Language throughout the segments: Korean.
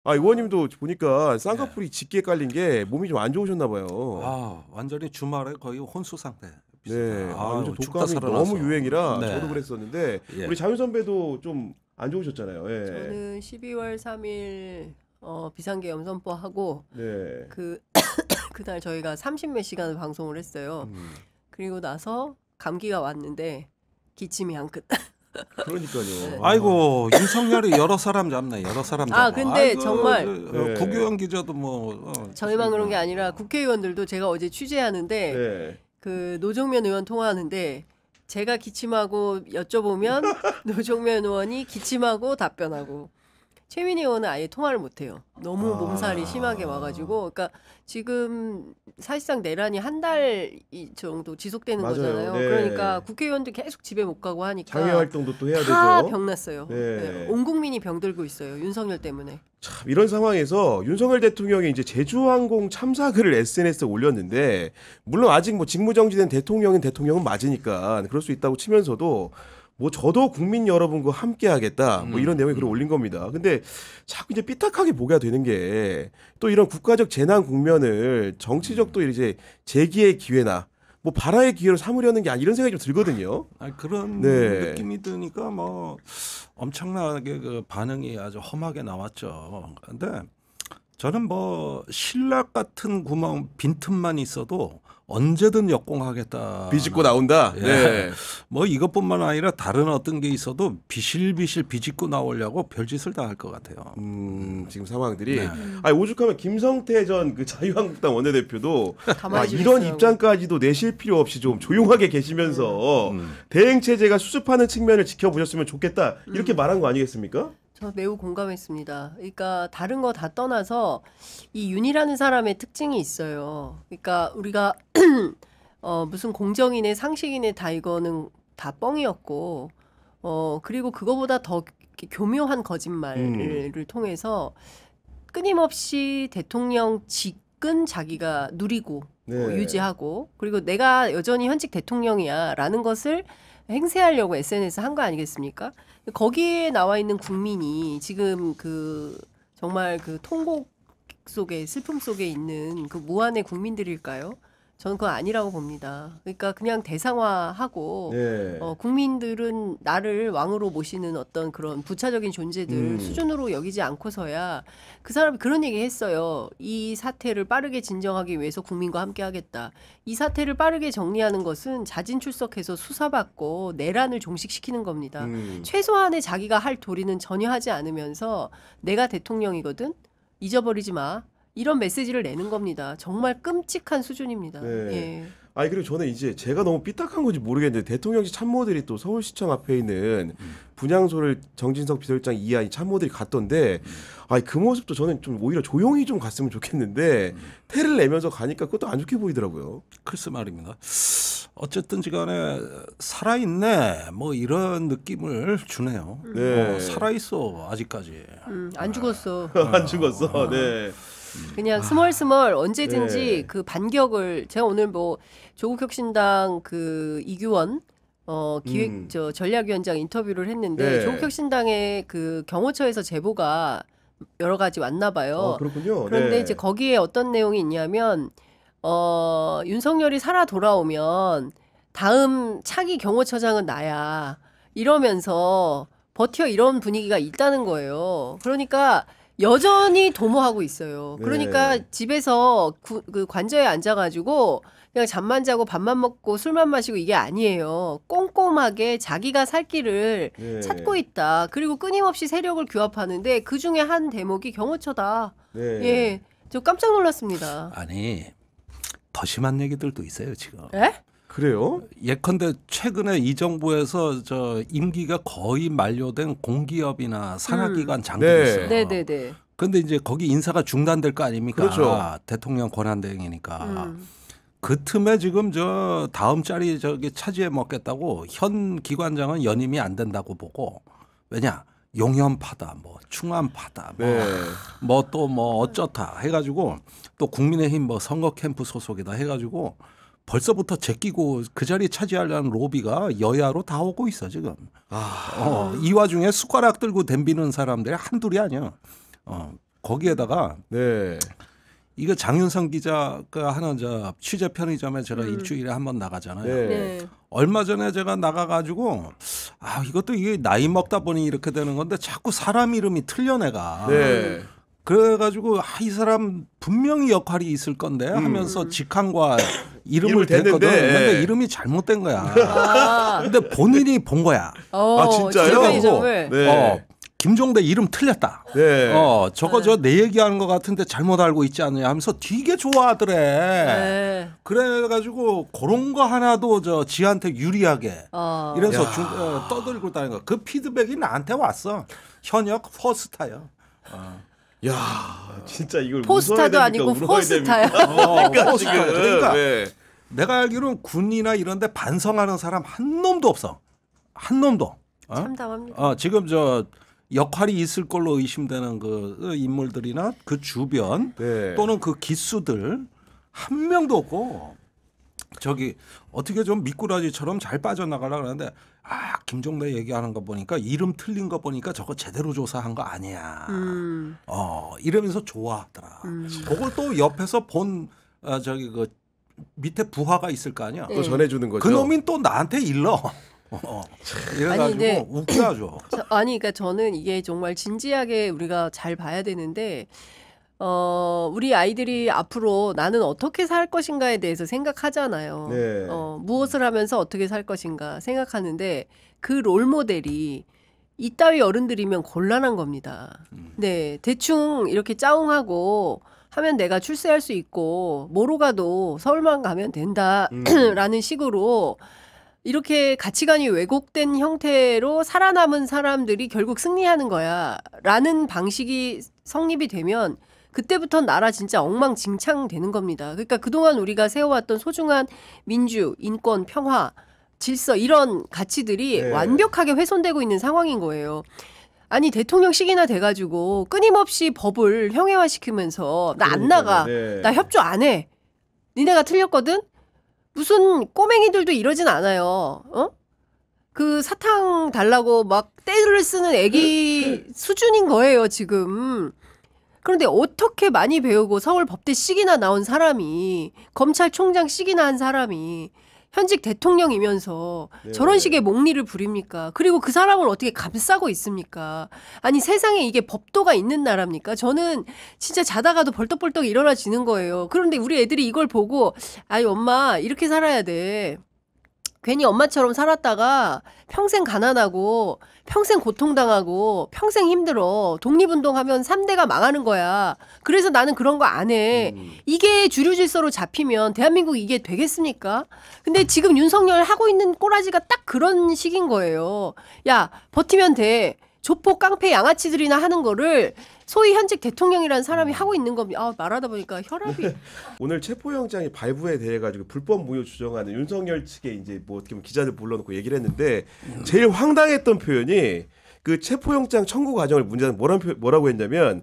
아, 의원님도 보니까 예. 쌍꺼풀이 짙게 깔린 게 몸이 좀 안 좋으셨나 봐요. 아, 완전히 주말에 거의 혼수 상태 비슷해요. 네. 아, 요즘 아유, 춥다 독감이 너무 살아나서. 유행이라 저도 네. 그랬었는데 우리 예. 자윤 선배도 좀 안 좋으셨잖아요. 예. 저는 12월 3일 비상계 염선포하고 네. 그날 저희가 30몇 시간을 방송을 했어요. 그리고 나서 감기가 왔는데 기침이 한 끝. 그러니까요. 아이고, 윤석열이 여러 사람 잡네. 여러 사람 잡아. 아, 근데 정말 네. 구교영 기자도 뭐 저희만 그런 게 아니라 국회의원들도 제가 어제 취재하는데 네. 그 노정면 의원 통화하는데 제가 기침하고 여쭤보면 노정면 의원이 기침하고 답변하고 최민희 의원은 아예 통화를 못해요. 너무 몸살이 심하게 와가지고, 그러니까 지금 사실상 내란이 한 달 정도 지속되는 맞아요. 거잖아요. 네. 그러니까 국회의원들 계속 집에 못 가고 하니까 장애 활동도 또 해야 다 되죠. 병났어요. 네. 네, 온 국민이 병들고 있어요. 윤석열 때문에. 참 이런 상황에서 윤석열 대통령이 이제 제주항공 참사 글을 SNS에 올렸는데 물론 아직 뭐 직무정지된 대통령은 맞으니까 그럴 수 있다고 치면서도 뭐 저도 국민 여러분과 함께하겠다 뭐 이런 내용의 글을 올린 겁니다. 근데 자꾸 이제 삐딱하게 보게 되는 게 또 이런 국가적 재난 국면을 정치적 또 이제 재기의 기회나 뭐 발화의 기회로 삼으려는 게 아니 이런 생각이 좀 들거든요. 그런 네. 느낌이 드니까 뭐 엄청나게 그 반응이 아주 험하게 나왔죠. 근데 저는 뭐 신락 같은 구멍 빈틈만 있어도 언제든 역공하겠다. 비집고 나온다. 예. 네. 뭐 이것뿐만 아니라 다른 어떤 게 있어도 비실비실 비집고 나오려고 별짓을 다 할 것 같아요. 지금 상황들이 네. 아니 오죽하면 김성태 전 그 자유한국당 원내대표도 가만히 좀 이런 있으라고. 입장까지도 내실 필요 없이 좀 조용하게 계시면서 대행 체제가 수습하는 측면을 지켜보셨으면 좋겠다 이렇게 말한 거 아니겠습니까? 저 매우 공감했습니다. 그러니까 다른 거 다 떠나서 이 윤이라는 사람의 특징이 있어요. 그러니까 우리가 무슨 공정이네 상식이네 다 이거는 다 뻥이었고 그리고 그거보다 더 교묘한 거짓말을 통해서 끊임없이 대통령 직은 자기가 누리고 네. 유지하고 그리고 내가 여전히 현직 대통령이야라는 것을 행세하려고 SNS 한 거 아니겠습니까? 거기에 나와 있는 국민이 지금 그 정말 그 통곡 속에 슬픔 속에 있는 그 무한의 국민들일까요? 저는 그거 아니라고 봅니다. 그러니까 그냥 대상화하고 네. 국민들은 나를 왕으로 모시는 어떤 그런 부차적인 존재들 수준으로 여기지 않고서야 그 사람이 그런 얘기 했어요. 이 사태를 빠르게 진정하기 위해서 국민과 함께 하겠다. 이 사태를 빠르게 정리하는 것은 자진 출석해서 수사받고 내란을 종식시키는 겁니다. 최소한의 자기가 할 도리는 전혀 하지 않으면서 내가 대통령이거든? 잊어버리지 마. 이런 메시지를 내는 겁니다. 정말 끔찍한 수준입니다. 네. 예. 아니 그리고 저는 이제 제가 너무 삐딱한 건지 모르겠는데 대통령실 참모들이 또 서울시청 앞에 있는 분향소를 정진석 비서실장 이하이 참모들이 갔던데 아니 그 모습도 저는 좀 오히려 조용히 좀 갔으면 좋겠는데 태를 내면서 가니까 그것도 안 좋게 보이더라고요. 글쎄 말입니다. 어쨌든지 간에 살아있네 뭐 이런 느낌을 주네요. 네. 살아있어 아직까지. 안 죽었어. 안 죽었어. 네. 그냥 스멀스멀 언제든지 네. 그 반격을 제가 오늘 뭐 조국혁신당 그 이규원 기획 저 전략위원장 인터뷰를 했는데 네. 조국혁신당의 그 경호처에서 제보가 여러 가지 왔나 봐요. 그렇군요. 그런데 네. 이제 거기에 어떤 내용이 있냐면 윤석열이 살아 돌아오면 다음 차기 경호처장은 나야 이러면서 버텨 이런 분위기가 있다는 거예요. 그러니까 여전히 도모하고 있어요. 그러니까 네. 집에서 그 관저에 앉아가지고 그냥 잠만 자고 밥만 먹고 술만 마시고 이게 아니에요. 꼼꼼하게 자기가 살 길을 네. 찾고 있다. 그리고 끊임없이 세력을 규합하는데 그 중에 한 대목이 경호처다. 네. 예, 저 깜짝 놀랐습니다. 아니 더 심한 얘기들도 있어요 지금. 에? 그래요? 예컨대 최근에 이 정부에서 저 임기가 거의 만료된 공기업이나 산하기관 장들이 네. 있어요. 네네네. 근데 이제 거기 인사가 중단될 거 아닙니까? 그렇죠. 대통령 권한대행이니까. 그 틈에 지금 저 다음 자리 저기 차지해 먹겠다고 현 기관장은 연임이 안 된다고 보고 왜냐 용연파다 뭐 충암파다 네. 뭐 또 뭐 어쩌다 해가지고 또 국민의힘 뭐 선거 캠프 소속이다 해가지고 벌써부터 제끼고 그 자리 차지하려는 로비가 여야로 다 오고 있어 지금. 이 와중에 숟가락 들고 덤비는 사람들이 한둘이 아니야. 거기에다가 네. 이거 장윤성 기자가 하는 저 취재 편의점에 제가 일주일에 한 번 나가잖아요. 네. 네. 얼마 전에 제가 나가가지고 이것도 이게 나이 먹다 보니 이렇게 되는 건데 자꾸 사람 이름이 틀려 내가. 네. 그래가지고 이 사람 분명히 역할이 있을 건데 하면서 직함과 이름을 이름을 댔거든. 댔는데. 근데 이름이 잘못된 거야. 아, 근데 본인이 본 거야. 아, 진짜요? 편의점을. 네. 김종대 이름 틀렸다. 네. 저거 저 내 얘기하는 것 같은데 잘못 알고 있지 않느냐 하면서 되게 좋아하더래. 네. 그래가지고 그런 거 하나도 저 지한테 유리하게 어. 이래서 야. 떠들고 다니는 거. 그 피드백이 나한테 왔어. 현역 포스타야. 야, 진짜 이걸 포스타도 웃어야 아니고 됩니까? 울어야 포스타야. 됩니까? 그러니까 지금 그러니까 네. 내가 알기로는 군이나 이런 데 반성하는 사람 한 놈도 없어. 한 놈도. 참담합니다. 지금 저 역할이 있을 걸로 의심되는 그 인물들이나 그 주변 네. 또는 그 기수들 한 명도 없고 저기 어떻게 좀 미꾸라지처럼 잘 빠져나가려고 하는데 김종대 얘기하는 거 보니까 이름 틀린 거 보니까 저거 제대로 조사한 거 아니야. 이러면서 좋아하더라. 그걸 또 옆에서 본 저기 그 밑에 부하가 있을 거 아니야. 또 전해주는 거죠. 그 놈이 또 나한테 일러. 이래가지고 아니, 근데 웃겨하죠. 그러니까 저는 이게 정말 진지하게 우리가 잘 봐야 되는데, 우리 아이들이 앞으로 나는 어떻게 살 것인가에 대해서 생각하잖아요. 네. 무엇을 하면서 어떻게 살 것인가 생각하는데 그 롤 모델이 이따위 어른들이면 곤란한 겁니다. 네, 대충 이렇게 짜웅하고 하면 내가 출세할 수 있고 뭐로 가도 서울만 가면 된다라는 식으로 이렇게 가치관이 왜곡된 형태로 살아남은 사람들이 결국 승리하는 거야 라는 방식이 성립이 되면 그때부터 나라 진짜 엉망진창 되는 겁니다. 그러니까 그동안 우리가 세워왔던 소중한 민주, 인권, 평화, 질서 이런 가치들이 네. 완벽하게 훼손되고 있는 상황인 거예요. 아니 대통령식이나 돼가지고 끊임없이 법을 형해화시키면서 나 안 나가, 네. 나 협조 안 해, 니네가 틀렸거든? 무슨 꼬맹이들도 이러진 않아요. 그 사탕 달라고 막 떼를 쓰는 애기 수준인 거예요, 지금. 그런데 어떻게 많이 배우고 서울법대식이나 나온 사람이, 검찰총장식이나 한 사람이 현직 대통령이면서 네. 저런 식의 몽리를 부립니까? 그리고 그 사람을 어떻게 감싸고 있습니까? 아니 세상에 이게 법도가 있는 나라입니까? 저는 진짜 자다가도 벌떡벌떡 일어나지는 거예요. 그런데 우리 애들이 이걸 보고 아이 엄마 이렇게 살아야 돼. 괜히 엄마처럼 살았다가 평생 가난하고 평생 고통당하고 평생 힘들어. 독립운동하면 3대가 망하는 거야. 그래서 나는 그런 거 안 해. 이게 주류 질서로 잡히면 대한민국 이게 되겠습니까? 근데 지금 윤석열 하고 있는 꼬라지가 딱 그런 식인 거예요. 야, 버티면 돼. 조폭 깡패 양아치들이나 하는 거를 소위 현직 대통령이라는 사람이 하고 있는 겁니다. 말하다 보니까 혈압이. 오늘 체포영장이 발부에 대해 가지고 불법 무효 주장하는 윤석열 측에 이제 뭐 어떻게 보면 기자들 불러놓고 얘기를 했는데 제일 황당했던 표현이 그 체포영장 청구 과정을 문제는 뭐라고 했냐면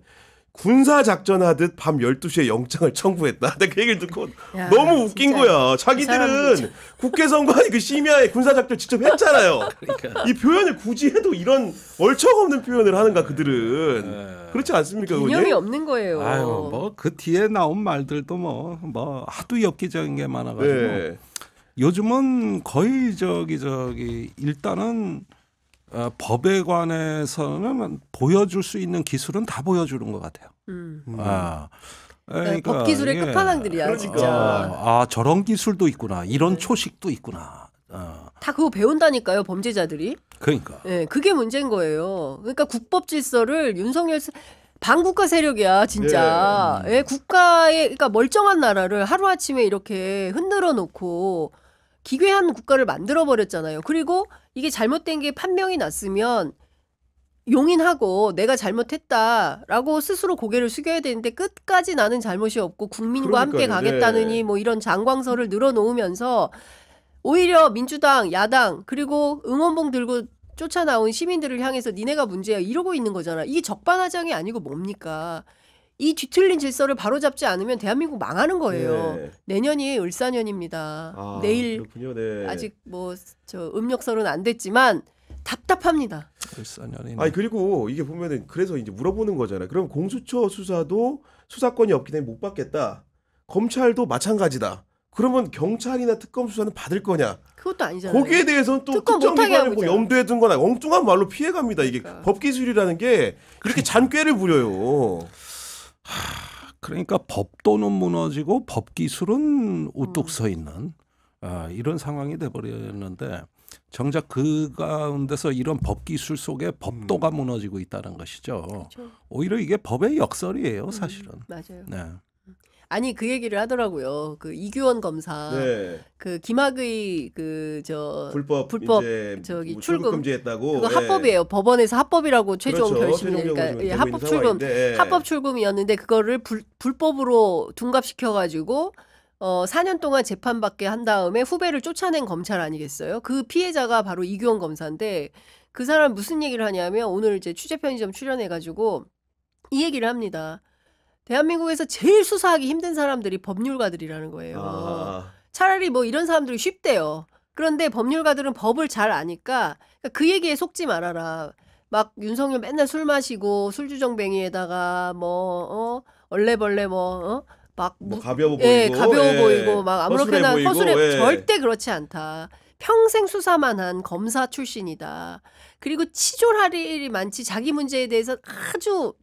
군사 작전하듯 밤 12시에 영장을 청구했다. 내가 그 얘기를 듣고 야, 너무 웃긴 진짜. 거야. 자기들은 국회 선관위 그 심야에 군사 작전 직접 했잖아요. 그러니까. 이 표현을 굳이 해도 이런 얼척없는 표현을 하는가 그들은. 그렇지 않습니까? 개념이 의원님? 없는 거예요. 뭐 그 뒤에 나온 말들도 뭐 하도 엽기적인 게 많아가지고 네. 요즘은 거의 저기 일단은 법에 관해서는 보여줄 수 있는 기술은 다 보여주는 것 같아요. 그러니까 법 기술의 이게, 끝판왕들이야, 그러니까. 진짜. 저런 기술도 있구나, 이런 네. 초식도 있구나. 다 그거 배운다니까요, 범죄자들이. 그러니까. 네, 그게 문제인 거예요. 그러니까 국법 질서를 윤석열 반국가 세력이야, 진짜. 예, 국가의 그러니까 멀쩡한 나라를 하루아침에 이렇게 흔들어 놓고 기괴한 국가를 만들어 버렸잖아요. 그리고 이게 잘못된 게 판명이 났으면 용인하고 내가 잘못했다라고 스스로 고개를 숙여야 되는데 끝까지 나는 잘못이 없고 국민과 함께 그러니까요. 가겠다느니 네. 뭐 이런 장광설을 늘어놓으면서 오히려 민주당, 야당 그리고 응원봉 들고 쫓아나온 시민들을 향해서 니네가 문제야 이러고 있는 거잖아. 이게 적반하장이 아니고 뭡니까? 이 뒤틀린 질서를 바로잡지 않으면 대한민국 망하는 거예요. 네. 내년이 을사년입니다. 내일 그렇군요. 네. 아직 뭐 저 음력설은 안 됐지만 답답합니다. 일사년이네. 아니 그리고 이게 보면은 그래서 이제 물어보는 거잖아요. 그럼 공수처 수사도 수사권이 없기 때문에 못 받겠다. 검찰도 마찬가지다. 그러면 경찰이나 특검 수사는 받을 거냐? 그것도 아니잖아요. 거기에 대해서는 또 특검 특정 못하게 기관을 하고 뭐 있잖아. 염두에 둔 거나 엉뚱한 말로 피해갑니다. 이게 그러니까. 법기술이라는 게 그렇게 잔꾀를 부려요. 그러니까 법도는 무너지고 법기술은 우뚝 서 있는 이런 상황이 돼버렸는데 정작 그 가운데서 이런 법기술 속에 법도가 무너지고 있다는 것이죠. 그렇죠. 오히려 이게 법의 역설이에요, 사실은. 맞아요. 네. 아니 그 얘기를 하더라고요. 그 이규원 검사, 네. 그 김학의 그 불법 이제 저기 뭐 출금. 금지했다고. 그거 예. 합법이에요. 법원에서 합법이라고 최종 그렇죠. 결심이 최종 그러니까 결심이 예, 되고 합법 있는 출금, 상황인데, 예. 합법 출금이었는데 그거를 불법으로 둔갑시켜 가지고 4년 동안 재판받게 한 다음에 후배를 쫓아낸 검찰 아니겠어요? 그 피해자가 바로 이규원 검사인데 그 사람 무슨 얘기를 하냐면 오늘 이제 취재 편의점 출연해 가지고 이 얘기를 합니다. 대한민국에서 제일 수사하기 힘든 사람들이 법률가들이라는 거예요. 아. 차라리 뭐 이런 사람들이 쉽대요. 그런데 법률가들은 법을 잘 아니까 그 얘기에 속지 말아라. 막 윤석열 맨날 술 마시고 술주정뱅이에다가 뭐 얼레벌레 막 뭐 가벼워 보이고, 예, 가벼워 예. 보이고 막 아무렇게나 허술해 보이고, 허술해 예. 절대 그렇지 않다. 평생 수사만 한 검사 출신이다. 그리고 치졸할 일이 많지 자기 문제에 대해서 아주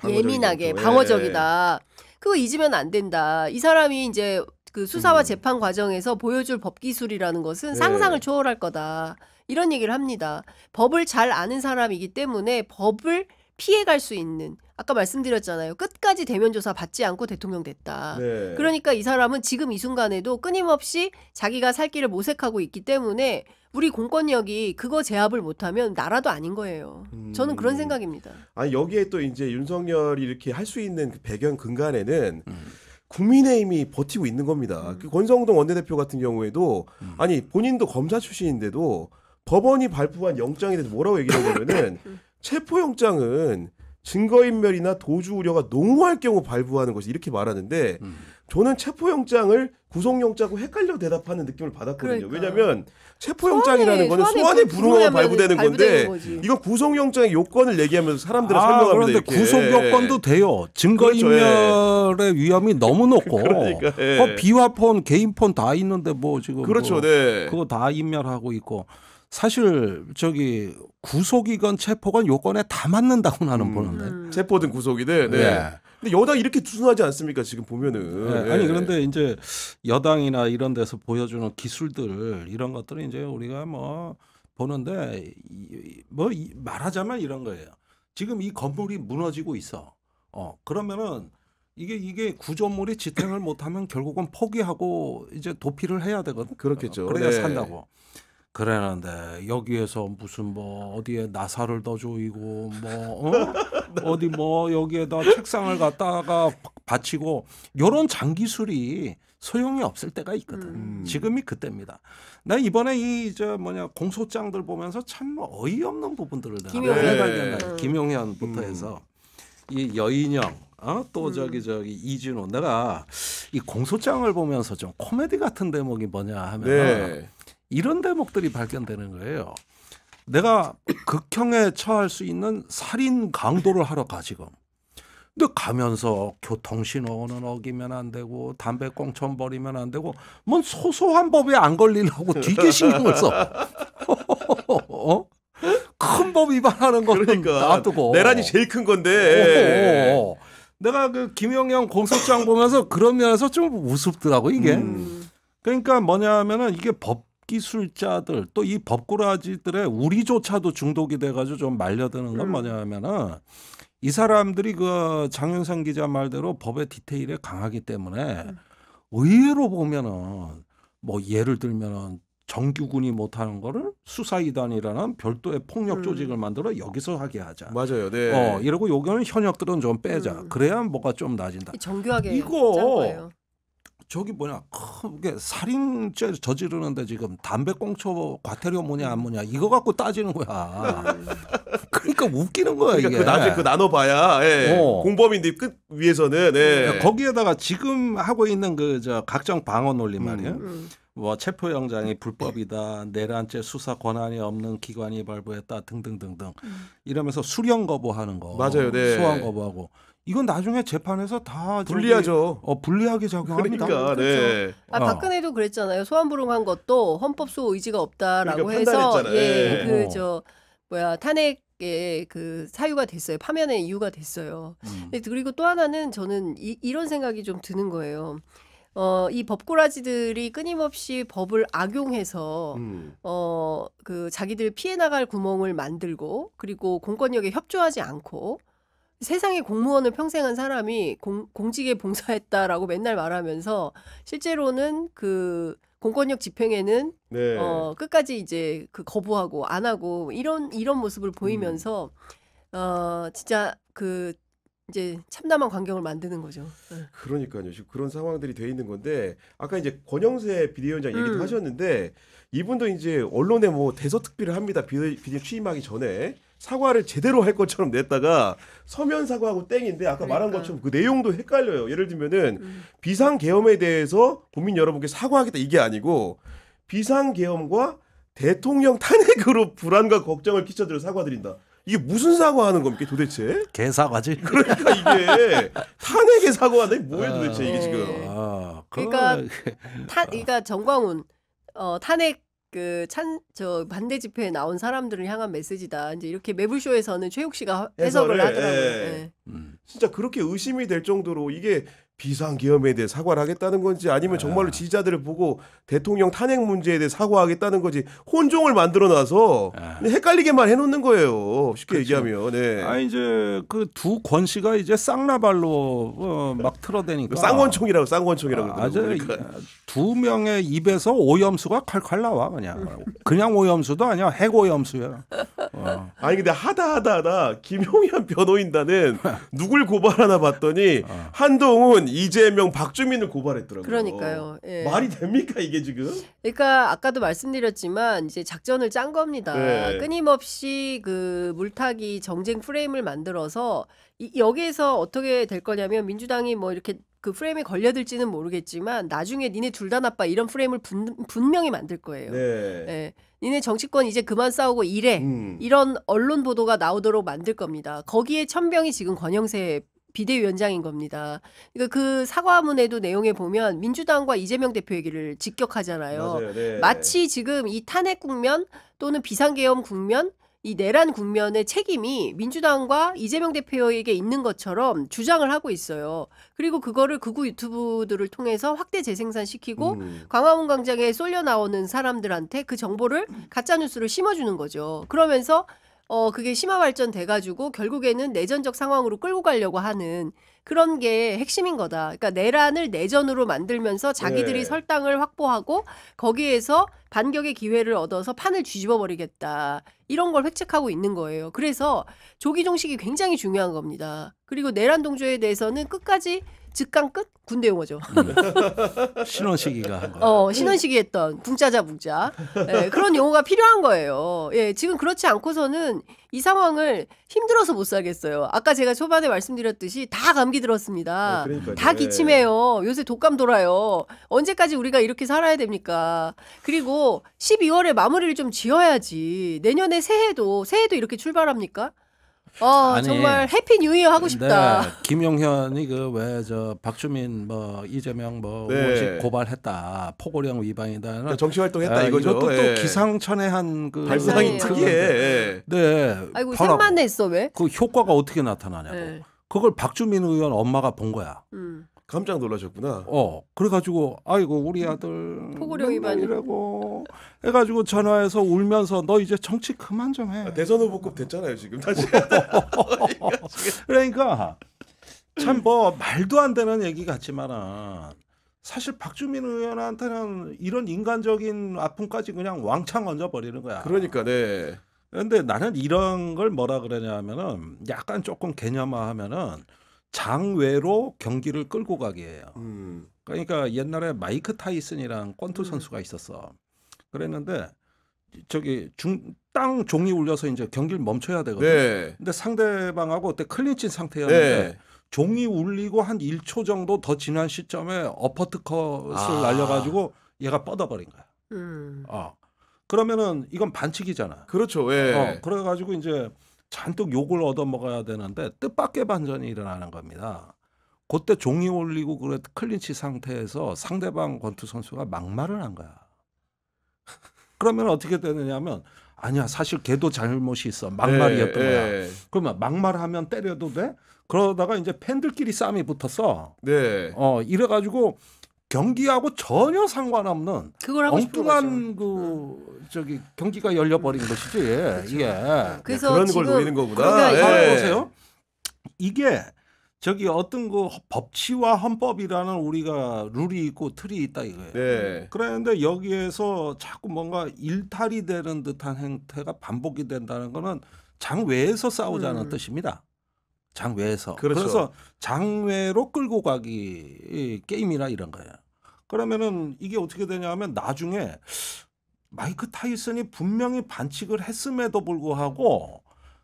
예민하게 방어적이죠. 방어적이다. 그거 잊으면 안 된다. 이 사람이 이제 그 수사와 재판 과정에서 보여줄 법 기술이라는 것은 네. 상상을 초월할 거다. 이런 얘기를 합니다. 법을 잘 아는 사람이기 때문에 법을 피해갈 수 있는 아까 말씀드렸잖아요. 끝까지 대면 조사 받지 않고 대통령 됐다. 네. 그러니까 이 사람은 지금 이 순간에도 끊임없이 자기가 살 길을 모색하고 있기 때문에 우리 공권력이 그거 제압을 못하면 나라도 아닌 거예요. 저는 그런 생각입니다. 아니 여기에 또 이제 윤석열이 이렇게 할 수 있는 그 배경 근간에는 국민의힘이 버티고 있는 겁니다. 그 권성동 원내대표 같은 경우에도 아니 본인도 검사 출신인데도 법원이 발부한 영장에 대해서 뭐라고 얘기를 하냐면은 체포영장은 증거인멸이나 도주 우려가 농후할 경우 발부하는 것이 이렇게 말하는데 저는 체포영장을 구속영장하고 헷갈려 대답하는 느낌을 받았거든요. 그러니까. 왜냐하면 체포영장이라는 거는 소환에 불응하면 발부되는 건데 거지. 이건 구속영장의 요건을 얘기하면서 사람들은 설명합니다. 그런데 이렇게. 구속 요건도 돼요. 증거인멸의 위험이 너무 높고 그러니까, 예. 비화폰, 개인폰 다 있는데 뭐 지금 그렇죠, 뭐 네. 그거 다 인멸하고 있고 사실 저기 구속이건 체포건 요건에 다 맞는다고 나는 보는데. 체포든 구속이든. 네. 예. 근데 여당 이렇게 투순하지 않습니까? 지금 보면은. 네, 예. 아니 그런데 이제 여당이나 이런 데서 보여주는 기술들 이런 것들은 이제 우리가 뭐 보는데 말하자면 이런 거예요. 지금 이 건물이 무너지고 있어. 그러면은 이게 구조물이 지탱을 못하면 결국은 포기하고 이제 도피를 해야 되거든. 그렇겠죠. 그래야 네. 산다고. 그러는데 여기에서 무슨 뭐 어디에 나사를 더 조이고 어디 뭐 여기에다 책상을 갖다가 받치고 요런 장기술이 소용이 없을 때가 있거든. 지금이 그때입니다. 나 이번에 공소장들 보면서 참 어이없는 부분들을 내가 김용현. 발견했다. 김용현부터 해서 이 여인영 또 저기 이진호 내가 이 공소장을 보면서 좀 코미디 같은 대목이 뭐냐 하면 네. 이런 대목들이 발견되는 거예요. 내가 극형에 처할 수 있는 살인 강도를 하러 가 지금. 근데 가면서 교통신호는 어기면 안 되고 담배 꽁초 버리면 안 되고 뭔 소소한 법에 안 걸리려고 되게 신경을 써. 큰 법 위반하는 거는 그러니까 놔두고. 내란이 제일 큰 건데. 내가 그 김용현 공소장 보면서 그런 면에서 좀 우습더라고 이게. 그러니까 뭐냐면은 이게 법 기술자들 또 이 법꾸라지들의 우리조차도 중독이 돼가지고 좀 말려드는 건 뭐냐면은 이 사람들이 그 장윤상 기자 말대로 법의 디테일에 강하기 때문에 의외로 보면은 뭐 예를 들면은 정규군이 못하는 거를 수사이단이라는 별도의 폭력 조직을 만들어 여기서 하게 하자. 맞아요. 네. 이러고 요거는 현역들은 좀 빼자. 그래야 뭐가 좀 나아진다. 정교하게 이거 짠 거예요. 저기 크게 살인죄 저지르는데 지금 담배꽁초 과태료 뭐냐 안 뭐냐 이거 갖고 따지는 거야. 그러니까 웃기는 거야 그러니까 이게. 그 나중에 그 나눠봐야 예. 공범인데 끝 위에서는 예. 거기에다가 지금 하고 있는 그 각종 방어 논리 말이에요. 뭐 체포영장이 불법이다, 내란죄 수사 권한이 없는 기관이 발부했다 등등등등 이러면서 수령 거부하는 거, 맞아요, 네. 소환 거부하고 이건 나중에 재판에서 다 저기, 불리하죠. 불리하게 작용합니다. 그러니까 네. 박근혜도 그랬잖아요. 소환 불응한 것도 헌법소 의지가 없다라고 그러니까 해서 판단했잖아요. 예. 그 저 뭐야 탄핵의 그 사유가 됐어요. 파면의 이유가 됐어요. 그리고 또 하나는 저는 이런 생각이 좀 드는 거예요. 이 법꾸라지들이 끊임없이 법을 악용해서 그 자기들 피해 나갈 구멍을 만들고 그리고 공권력에 협조하지 않고 세상에 공무원을 평생 한 사람이 공직에 봉사했다라고 맨날 말하면서 실제로는 그 공권력 집행에는 네. 끝까지 이제 그 거부하고 안 하고 이런 모습을 보이면서 진짜 그 이제 참담한 광경을 만드는 거죠. 네. 그러니까요. 지금 그런 상황들이 돼 있는 건데 아까 이제 권영세 비대위원장 얘기도 하셨는데 이분도 이제 언론에 뭐 대서특필을 합니다. 비대 취임하기 전에 사과를 제대로 할 것처럼 냈다가 서면 사과하고 땡인데 아까 말한 그러니까. 것처럼 그 내용도 헷갈려요. 예를 들면은 비상계엄에 대해서 국민 여러분께 사과하겠다 이게 아니고 비상계엄과 대통령 탄핵으로 불안과 걱정을 끼쳐드려 사과드린다. 이게 무슨 사과하는 겁니까 도대체? 개사과지. 그러니까 이게 탄핵에 사과하다 이게 뭐예요 도대체 이게 네. 지금? 그러니까 그러니까 정광훈 탄핵 그 반대 집회에 나온 사람들을 향한 메시지다. 이제 이렇게 매불쇼에서는 최욱 씨가 해석을 하더라고요. 예. 진짜 그렇게 의심이 될 정도로 이게 비상계엄에 대해 사과를 하겠다는 건지 아니면 정말로 지지자들을 보고 대통령 탄핵 문제에 대해 사과하겠다는 건지 혼종을 만들어놔서 헷갈리게만 해놓는 거예요. 쉽게 얘기하면. 네. 아 이제 그 두 권 씨가 이제 쌍라발로 막 틀어대니까 쌍권총이라고 아주 그러니까. 두 명의 입에서 오염수가 칼칼 나와 그냥 오염수도 아니야 핵 오염수야. 아니 근데 하다 김용현 변호인단은 누굴 고발하나 봤더니 한동훈, 이재명, 박주민을 고발했더라고요. 그러니까요. 예. 말이 됩니까 이게 지금? 그러니까 아까도 말씀드렸지만 이제 작전을 짠 겁니다. 네. 끊임없이 그 물타기 정쟁 프레임을 만들어서 여기에서 어떻게 될 거냐면 민주당이 뭐 이렇게 그 프레임에 걸려들지는 모르겠지만 나중에 니네 둘 다 나빠 이런 프레임을 분명히 만들 거예요. 네. 예. 니네 정치권 이제 그만 싸우고 이래. 이런 언론 보도가 나오도록 만들 겁니다. 거기에 천병이 지금 권영세 비대위원장인 겁니다. 그러니까 그 사과문에도 내용에 보면 민주당과 이재명 대표 얘기를 직격하잖아요. 맞아요. 네. 마치 지금 이 탄핵 국면 또는 비상계엄 국면 이 내란 국면의 책임이 민주당과 이재명 대표에게 있는 것처럼 주장을 하고 있어요. 그리고 그거를 극우 유튜브들을 통해서 확대 재생산시키고 광화문 광장에 쏠려 나오는 사람들한테 그 정보를 가짜뉴스를 심어주는 거죠. 그러면서 그게 심화 발전돼가지고 결국에는 내전적 상황으로 끌고 가려고 하는 그런 게 핵심인 거다. 그러니까 내란을 내전으로 만들면서 자기들이 네. 설당을 확보하고 거기에서 반격의 기회를 얻어서 판을 뒤집어 버리겠다. 이런 걸 획책하고 있는 거예요. 그래서 조기 종식이 굉장히 중요한 겁니다. 그리고 내란 동조에 대해서는 끝까지 즉강 끝 군대 용어죠. 신원식이가 한 거. 신원식이 했던 궁짜자 묵자. 예, 그런 용어가 필요한 거예요. 예, 지금 그렇지 않고서는 이 상황을 힘들어서 못 살겠어요. 아까 제가 초반에 말씀드렸듯이 다 감기 들었습니다. 그러니까요. 다 기침해요. 요새 독감 돌아요. 언제까지 우리가 이렇게 살아야 됩니까? 그리고 12월에 마무리를 좀 지어야지. 내년에 새해도 이렇게 출발합니까? 아니, 정말 해피 뉴 이어 하고 싶다. 네, 김용현이 그 왜 저 박주민 뭐 이재명 뭐 네. 의원직 고발했다 포고령 위반이다는 그러니까 정치 활동했다 이거죠. 이것도 예. 또 기상천외한 그 발상이 네. 특이해. 예. 네. 아이고 봐라. 생만 냈어 왜? 그 효과가 어떻게 나타나냐고. 네. 그걸 박주민 의원 엄마가 본 거야. 깜짝 놀라셨구나. 그래가지고 아이고 우리 아들 포고령 위반이. 이라고 해가지고 전화해서 울면서 너 이제 정치 그만 좀 해. 대선 후보급 됐잖아요 지금 다시. 그러니까 참 뭐 말도 안 되는 얘기 같지만은 사실 박주민 의원한테는 이런 인간적인 아픔까지 그냥 왕창 얹어버리는 거야. 그러니까 네. 근데 나는 이런 걸 뭐라 그러냐면은 약간 조금 개념화하면은 장외로 경기를 끌고 가기예요. 그러니까 옛날에 마이크 타이슨이랑 권투 선수가 있었어. 그랬는데 저기 땅 종이 울려서 이제 경기를 멈춰야 되거든. 네. 근데 상대방하고 그때 클린치 상태였는데 네. 종이 울리고 한 1초 정도 더 지난 시점에 어퍼트컷을 날려가지고 얘가 뻗어버린 거야. 음. 그러면은 이건 반칙이잖아. 그렇죠. 예. 그래가지고 이제 잔뜩 욕을 얻어먹어야 되는데 뜻밖의 반전이 일어나는 겁니다. 그때 종이 올리고 그래 클린치 상태에서 상대방 권투 선수가 막말을 한 거야. 그러면 어떻게 되느냐면 아니야 사실 걔도 잘못이 있어 막말이었던 거야. 그러면 막말하면 때려도 돼? 그러다가 이제 팬들끼리 싸움이 붙었어. 네. 이래가지고 경기하고 전혀 상관없는 그걸 하고 싶은 거죠. 엉뚱한 경기가 열려버린 것이지. 이게. 그래서 그런 지금 걸 노리는 거구나. 그러니까 예. 보세요. 이게 어떤 그 법치와 헌법이라는 우리가 룰이 있고 틀이 있다 이거예요. 네. 그런데 여기에서 자꾸 뭔가 일탈이 되는 듯한 행태가 반복이 된다는 거는 장외에서 싸우자는 뜻입니다. 장외에서. 그렇죠. 그래서 장외로 끌고 가기 게임이라 이런 거예요. 그러면은 이게 어떻게 되냐면 나중에 마이크 타이슨이 분명히 반칙을 했음에도 불구하고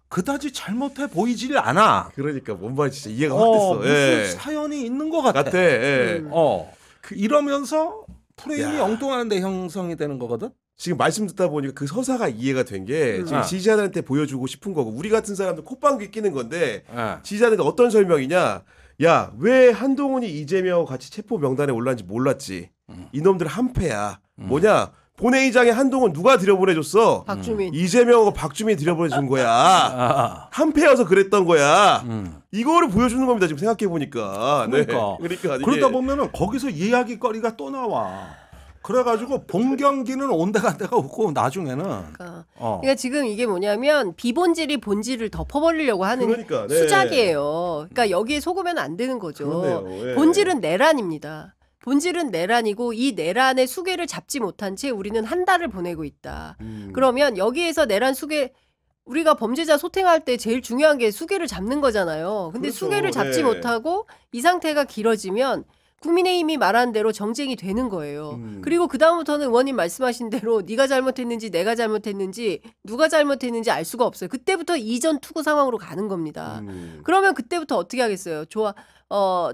그다지 잘못해 보이질 않아. 그러니까 뭔 말인지 진짜 이해가 확 됐어. 무슨 예. 사연이 있는 것 같아. 같아. 예. 이러면서 프레임이 야. 엉뚱한데 형성이 되는 거거든. 지금 말씀 듣다 보니까 그 서사가 이해가 된 게 지금 지지자들한테 보여주고 싶은 거고 우리 같은 사람들 콧방귀 끼는 건데 지지자들한테 어떤 설명이냐? 야, 왜 한동훈이 이재명 같이 체포 명단에 올랐는지 몰랐지? 이놈들 한패야. 뭐냐? 본회의장에 한동훈 누가 들여보내줬어? 박주민. 이재명하고 박주민이 들여보내준 거야. 한패여서 그랬던 거야. 이거를 보여주는 겁니다. 지금 생각해 보니까. 그러니까. 네. 그러니까 이게 그러다 보면은 거기서 이야기거리가 또 나와. 그래가지고 본 경기는 온데간데가 없고 나중에는. 그러니까 지금 이게 뭐냐면 비본질이 본질을 덮어버리려고 하는 그러니까, 네. 수작이에요. 그러니까 여기에 속으면 안 되는 거죠. 그러네요. 예. 본질은 내란입니다. 본질은 내란이고 이 내란의 수계를 잡지 못한 채 우리는 한 달을 보내고 있다. 그러면 여기에서 내란 수계 우리가 범죄자 소탕할 때 제일 중요한 게 수계를 잡는 거잖아요. 근데 그렇죠. 수계를 잡지 네. 못하고 이 상태가 길어지면 국민의힘이 말한 대로 정쟁이 되는 거예요. 그리고 그다음부터는 의원님 말씀하신 대로 네가 잘못했는지 내가 잘못했는지 누가 잘못했는지 알 수가 없어요. 그때부터 이전 투구 상황으로 가는 겁니다. 그러면 그때부터 어떻게 하겠어요?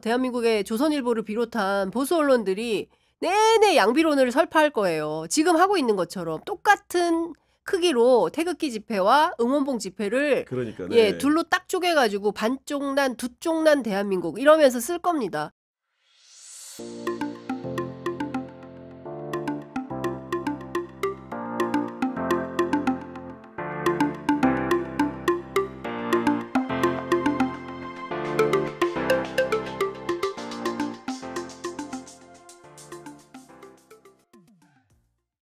대한민국의 조선일보를 비롯한 보수 언론들이 내내 양비론을 설파할 거예요. 지금 하고 있는 것처럼 똑같은 크기로 태극기 집회와 응원봉 집회를 그러니까, 네. 둘로 딱 쪼개가지고 반쪽 난 두 쪽 난 대한민국 이러면서 쓸 겁니다.